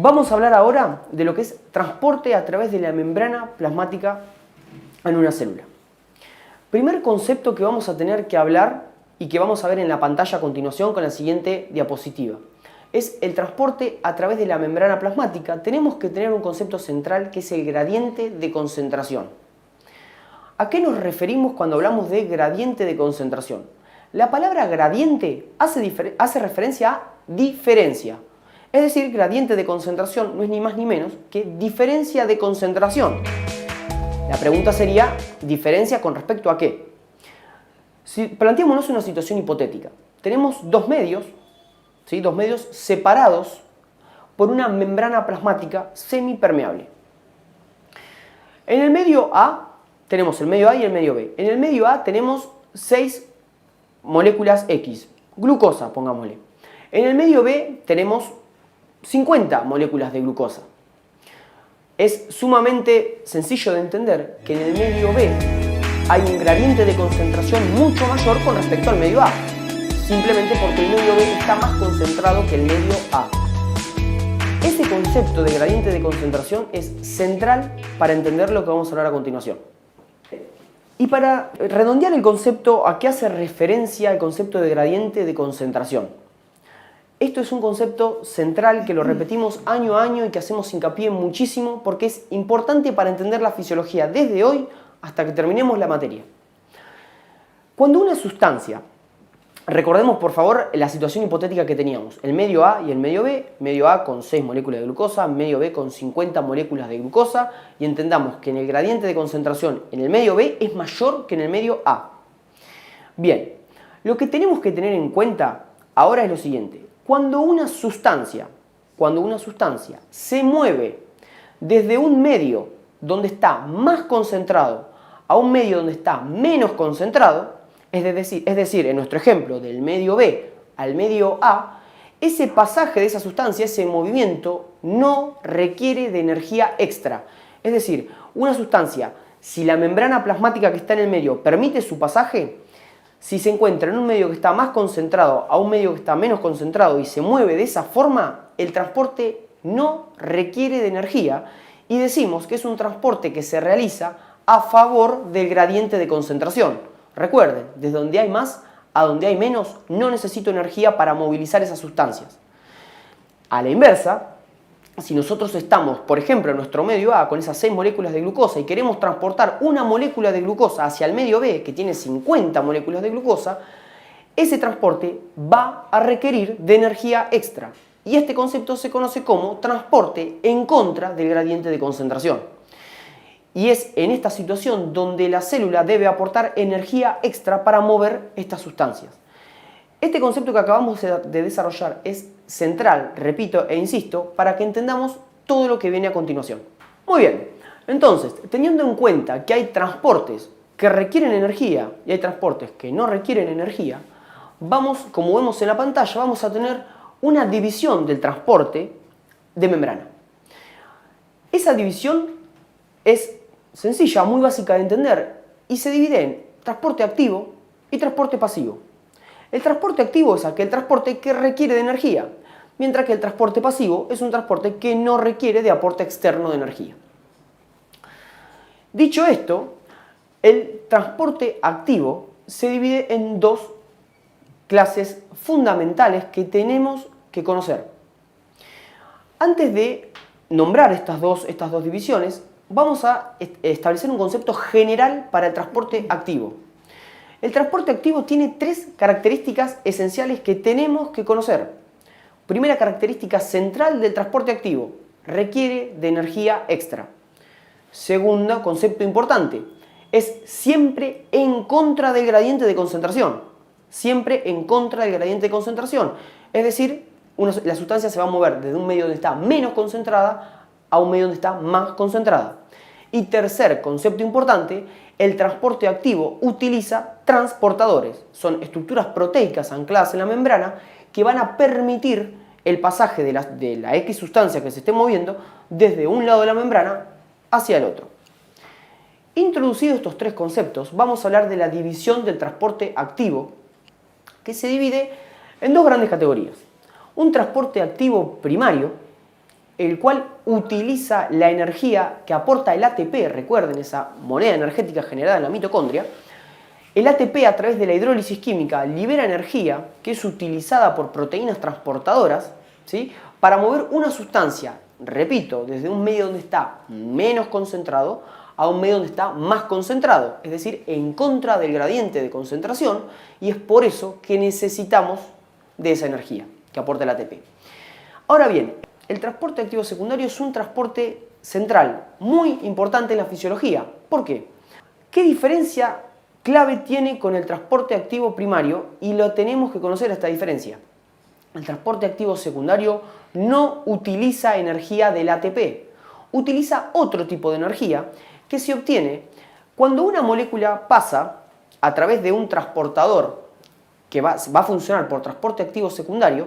Vamos a hablar ahora de lo que es transporte a través de la membrana plasmática en una célula. Primer concepto que vamos a tener que hablar y que vamos a ver en la pantalla a continuación con la siguiente diapositiva es el transporte a través de la membrana plasmática. Tenemos que tener un concepto central que es el gradiente de concentración. ¿A qué nos referimos cuando hablamos de gradiente de concentración? La palabra gradiente hace referencia a diferencia. Es decir, gradiente de concentración no es ni más ni menos que diferencia de concentración. La pregunta sería, ¿diferencia con respecto a qué? Si planteémonos una situación hipotética. Tenemos dos medios separados por una membrana plasmática semipermeable. En el medio A tenemos el medio A y el medio B. En el medio A tenemos 6 moléculas X, glucosa, pongámosle. En el medio B tenemos 50 moléculas de glucosa. Es sumamente sencillo de entender que en el medio B hay un gradiente de concentración mucho mayor con respecto al medio A, simplemente porque el medio B está más concentrado que el medio A. Ese concepto de gradiente de concentración es central para entender lo que vamos a hablar a continuación. Y para redondear el concepto, ¿a qué hace referencia el concepto de gradiente de concentración? Esto es un concepto central que lo repetimos año a año y que hacemos hincapié muchísimo porque es importante para entender la fisiología desde hoy hasta que terminemos la materia. Cuando una sustancia, recordemos por favor la situación hipotética que teníamos, el medio A y el medio A con 6 moléculas de glucosa, medio B con 50 moléculas de glucosa, y entendamos que en el gradiente de concentración en el medio B es mayor que en el medio A. Bien, lo que tenemos que tener en cuenta ahora es lo siguiente. Cuando una sustancia se mueve desde un medio donde está más concentrado a un medio donde está menos concentrado, es decir, en nuestro ejemplo del medio B al medio A, ese pasaje de esa sustancia, ese movimiento, no requiere de energía extra. Es decir, una sustancia, si la membrana plasmática que está en el medio permite su pasaje, si se encuentra en un medio que está más concentrado a un medio que está menos concentrado y se mueve de esa forma, el transporte no requiere de energía y decimos que es un transporte que se realiza a favor del gradiente de concentración. Recuerden, desde donde hay más a donde hay menos, no necesito energía para movilizar esas sustancias. A la inversa, si nosotros estamos, por ejemplo, en nuestro medio A con esas 6 moléculas de glucosa y queremos transportar una molécula de glucosa hacia el medio B, que tiene 50 moléculas de glucosa, ese transporte va a requerir de energía extra. Y este concepto se conoce como transporte en contra del gradiente de concentración. Y es en esta situación donde la célula debe aportar energía extra para mover estas sustancias. Este concepto que acabamos de desarrollar es central, repito e insisto, para que entendamos todo lo que viene a continuación. Muy bien, entonces, teniendo en cuenta que hay transportes que requieren energía y hay transportes que no requieren energía, como vemos en la pantalla, vamos a tener una división del transporte de membrana. Esa división es sencilla, muy básica de entender y se divide en transporte activo y transporte pasivo. El transporte activo es aquel transporte que requiere de energía, mientras que el transporte pasivo es un transporte que no requiere de aporte externo de energía. Dicho esto, el transporte activo se divide en dos clases fundamentales que tenemos que conocer. Antes de nombrar estas dos divisiones, vamos a establecer un concepto general para el transporte activo. El transporte activo tiene 3 características esenciales que tenemos que conocer. Primera característica central del transporte activo, requiere de energía extra. Segundo concepto importante, es siempre en contra del gradiente de concentración. Siempre en contra del gradiente de concentración. Es decir, la sustancia se va a mover desde un medio donde está menos concentrada a un medio donde está más concentrada. Y tercer concepto importante, el transporte activo utiliza transportadores. Son estructuras proteicas ancladas en la membrana que van a permitir el pasaje de la X sustancia que se esté moviendo desde un lado de la membrana hacia el otro. Introducidos estos 3 conceptos, vamos a hablar de la división del transporte activo, que se divide en 2 grandes categorías. Un transporte activo primario el cual utiliza la energía que aporta el ATP, recuerden esa moneda energética generada en la mitocondria. El ATP, a través de la hidrólisis química, libera energía que es utilizada por proteínas transportadoras, ¿sí?, para mover una sustancia, repito, desde un medio donde está menos concentrado a un medio donde está más concentrado, es decir, en contra del gradiente de concentración, y es por eso que necesitamos de esa energía que aporta el ATP. Ahora bien, el transporte activo secundario es un transporte central, muy importante en la fisiología. ¿Por qué? ¿Qué diferencia clave tiene con el transporte activo primario? Y lo tenemos que conocer esta diferencia. El transporte activo secundario no utiliza energía del ATP, utiliza otro tipo de energía que se obtiene cuando una molécula pasa a través de un transportador que va a funcionar por transporte activo secundario.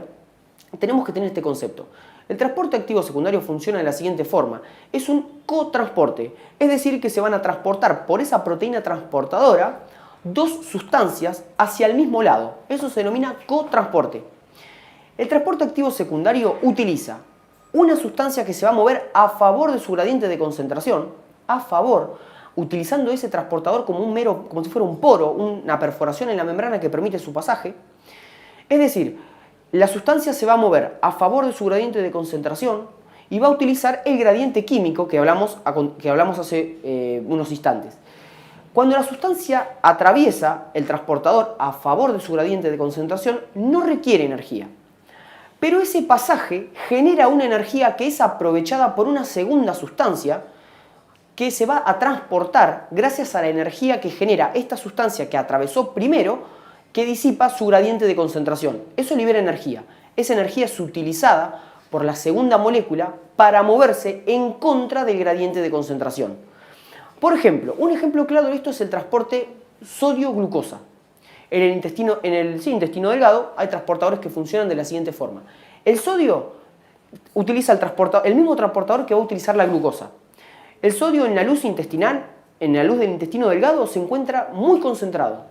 Tenemos que tener este concepto. El transporte activo secundario funciona de la siguiente forma. Es un cotransporte, es decir, que se van a transportar por esa proteína transportadora dos sustancias hacia el mismo lado. Eso se denomina cotransporte. El transporte activo secundario utiliza una sustancia que se va a mover a favor de su gradiente de concentración, utilizando ese transportador como si fuera un poro, una perforación en la membrana que permite su pasaje. Es decir, la sustancia se va a mover a favor de su gradiente de concentración y va a utilizar el gradiente químico que hablamos hace unos instantes. Cuando la sustancia atraviesa el transportador a favor de su gradiente de concentración, no requiere energía. Pero ese pasaje genera una energía que es aprovechada por una segunda sustancia que se va a transportar gracias a la energía que genera esta sustancia que atravesó primero, que disipa su gradiente de concentración. Eso libera energía. Esa energía es utilizada por la segunda molécula para moverse en contra del gradiente de concentración. Por ejemplo, un ejemplo claro de esto es el transporte sodio-glucosa. En el intestino delgado hay transportadores que funcionan de la siguiente forma. El sodio utiliza el mismo transportador que va a utilizar la glucosa. El sodio en la luz intestinal, en la luz del intestino delgado, se encuentra muy concentrado.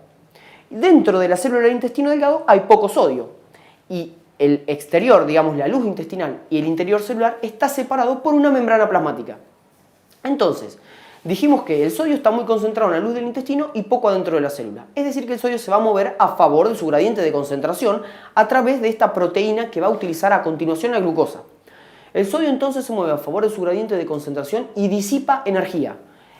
Dentro de la célula del intestino delgado hay poco sodio. Y el exterior, digamos la luz intestinal y el interior celular, está separado por una membrana plasmática. Entonces, dijimos que el sodio está muy concentrado en la luz del intestino y poco adentro de la célula. Es decir, que el sodio se va a mover a favor de su gradiente de concentración a través de esta proteína que va a utilizar a continuación la glucosa. El sodio entonces se mueve a favor de su gradiente de concentración y disipa energía.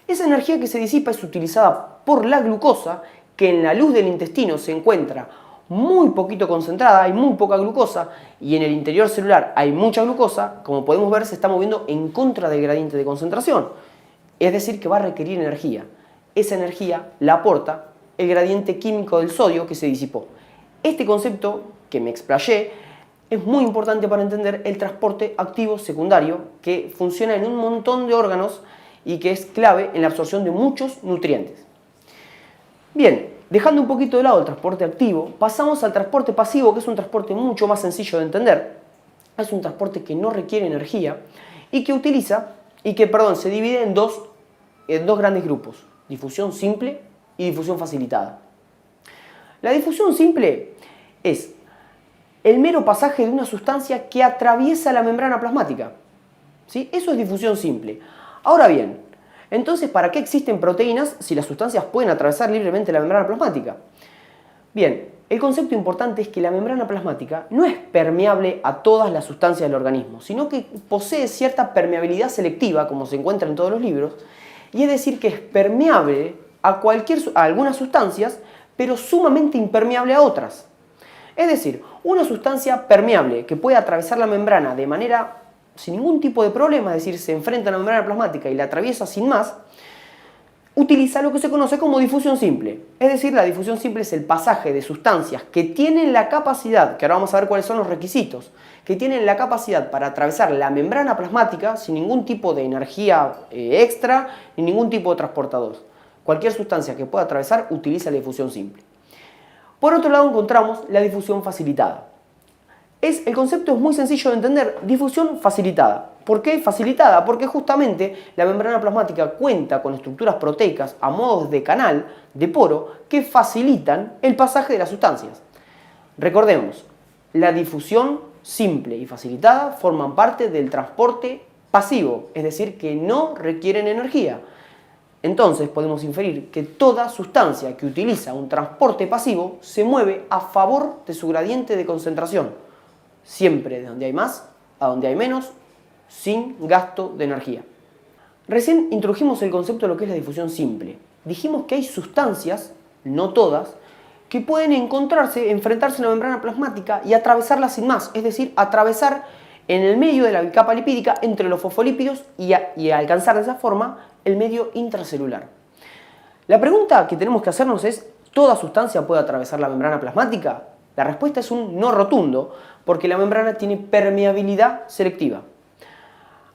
Esa energía que se disipa es utilizada por la glucosa, que en la luz del intestino se encuentra muy poquito concentrada, hay muy poca glucosa, y en el interior celular hay mucha glucosa. Como podemos ver, se está moviendo en contra del gradiente de concentración. Es decir, que va a requerir energía. Esa energía la aporta el gradiente químico del sodio que se disipó. Este concepto que me explayé es muy importante para entender el transporte activo secundario, que funciona en un montón de órganos y que es clave en la absorción de muchos nutrientes. Bien, dejando un poquito de lado el transporte activo, pasamos al transporte pasivo, que es un transporte mucho más sencillo de entender. Es un transporte que no requiere energía y que se divide en dos grandes grupos: difusión simple y difusión facilitada. La difusión simple es el mero pasaje de una sustancia que atraviesa la membrana plasmática. ¿Sí? Eso es difusión simple. Ahora bien, entonces, ¿para qué existen proteínas si las sustancias pueden atravesar libremente la membrana plasmática? Bien, el concepto importante es que la membrana plasmática no es permeable a todas las sustancias del organismo, sino que posee cierta permeabilidad selectiva, como se encuentra en todos los libros, y es decir, que es permeable a algunas sustancias, pero sumamente impermeable a otras. Es decir, una sustancia permeable que puede atravesar la membrana de manera sin ningún tipo de problema, es decir, se enfrenta a la membrana plasmática y la atraviesa sin más, utiliza lo que se conoce como difusión simple. Es decir, la difusión simple es el pasaje de sustancias que tienen la capacidad, que ahora vamos a ver cuáles son los requisitos, que tienen la capacidad para atravesar la membrana plasmática sin ningún tipo de energía extra ni ningún tipo de transportador. Cualquier sustancia que pueda atravesar utiliza la difusión simple. Por otro lado encontramos la difusión facilitada. El concepto es muy sencillo de entender: difusión facilitada. ¿Por qué facilitada? Porque justamente la membrana plasmática cuenta con estructuras proteicas a modo de canal, de poro, que facilitan el pasaje de las sustancias. Recordemos, la difusión simple y facilitada forman parte del transporte pasivo, es decir, que no requieren energía. Entonces podemos inferir que toda sustancia que utiliza un transporte pasivo se mueve a favor de su gradiente de concentración, siempre de donde hay más a donde hay menos, sin gasto de energía. Recién introdujimos el concepto de lo que es la difusión simple. Dijimos que hay sustancias, no todas, que pueden enfrentarse en la membrana plasmática y atravesarla sin más, es decir, atravesar en el medio de la bicapa lipídica entre los fosfolípidos y alcanzar de esa forma el medio intracelular. La pregunta que tenemos que hacernos es, ¿toda sustancia puede atravesar la membrana plasmática? La respuesta es un no rotundo, porque la membrana tiene permeabilidad selectiva.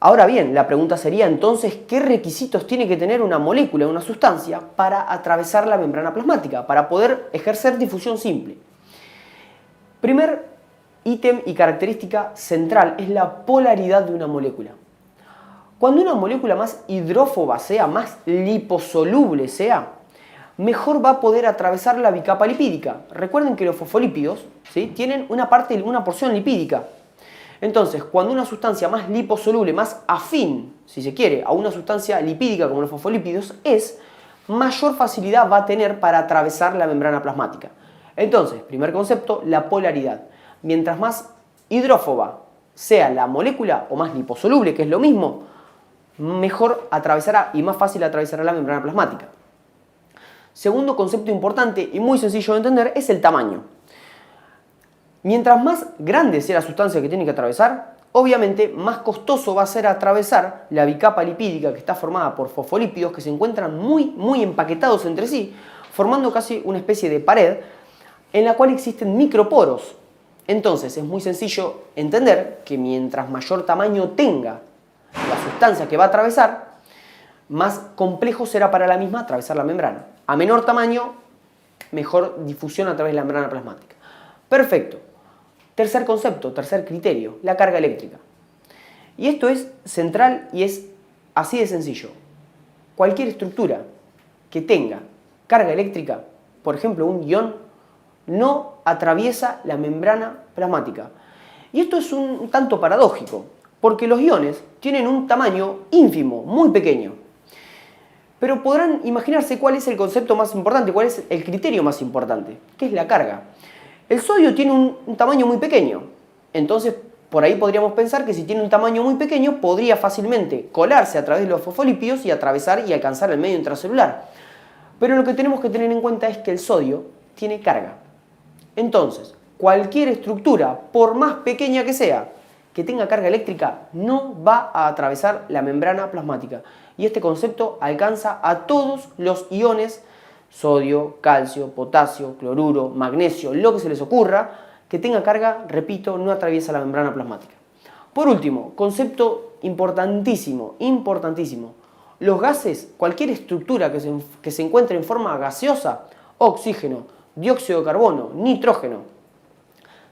Ahora bien, la pregunta sería entonces, ¿qué requisitos tiene que tener una molécula, una sustancia, para atravesar la membrana plasmática, para poder ejercer difusión simple? Primer ítem y característica central es la polaridad de una molécula. Cuando una molécula más hidrófoba sea, más liposoluble sea, mejor va a poder atravesar la bicapa lipídica. Recuerden que los fosfolípidos, ¿sí?, tienen una porción lipídica. Entonces, cuando una sustancia más liposoluble, más afín, si se quiere, a una sustancia lipídica como los fosfolípidos es, mayor facilidad va a tener para atravesar la membrana plasmática. Entonces, primer concepto, la polaridad. Mientras más hidrófoba sea la molécula, o más liposoluble, que es lo mismo, mejor atravesará y más fácil atravesará la membrana plasmática. Segundo concepto importante y muy sencillo de entender es el tamaño. Mientras más grande sea la sustancia que tiene que atravesar, obviamente más costoso va a ser atravesar la bicapa lipídica que está formada por fosfolípidos que se encuentran muy empaquetados entre sí, formando casi una especie de pared en la cual existen microporos. Entonces es muy sencillo entender que mientras mayor tamaño tenga la sustancia que va a atravesar, más complejo será para la misma atravesar la membrana. A menor tamaño, mejor difusión a través de la membrana plasmática. Perfecto. Tercer concepto, tercer criterio, la carga eléctrica. Y esto es central y es así de sencillo. Cualquier estructura que tenga carga eléctrica, por ejemplo un ion, no atraviesa la membrana plasmática. Y esto es un tanto paradójico, porque los iones tienen un tamaño ínfimo, muy pequeño. Pero podrán imaginarse cuál es el concepto más importante, cuál es el criterio más importante, que es la carga. El sodio tiene un tamaño muy pequeño, entonces por ahí podríamos pensar que si tiene un tamaño muy pequeño podría fácilmente colarse a través de los fosfolípidos y atravesar y alcanzar el medio intracelular. Pero lo que tenemos que tener en cuenta es que el sodio tiene carga. Entonces, cualquier estructura, por más pequeña que sea, que tenga carga eléctrica, no va a atravesar la membrana plasmática. Y este concepto alcanza a todos los iones, sodio, calcio, potasio, cloruro, magnesio, lo que se les ocurra, que tenga carga, repito, no atraviesa la membrana plasmática. Por último, concepto importantísimo. Los gases, cualquier estructura que se encuentre en forma gaseosa, oxígeno, dióxido de carbono, nitrógeno,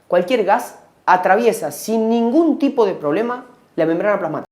cualquier gas atraviesa sin ningún tipo de problema la membrana plasmática.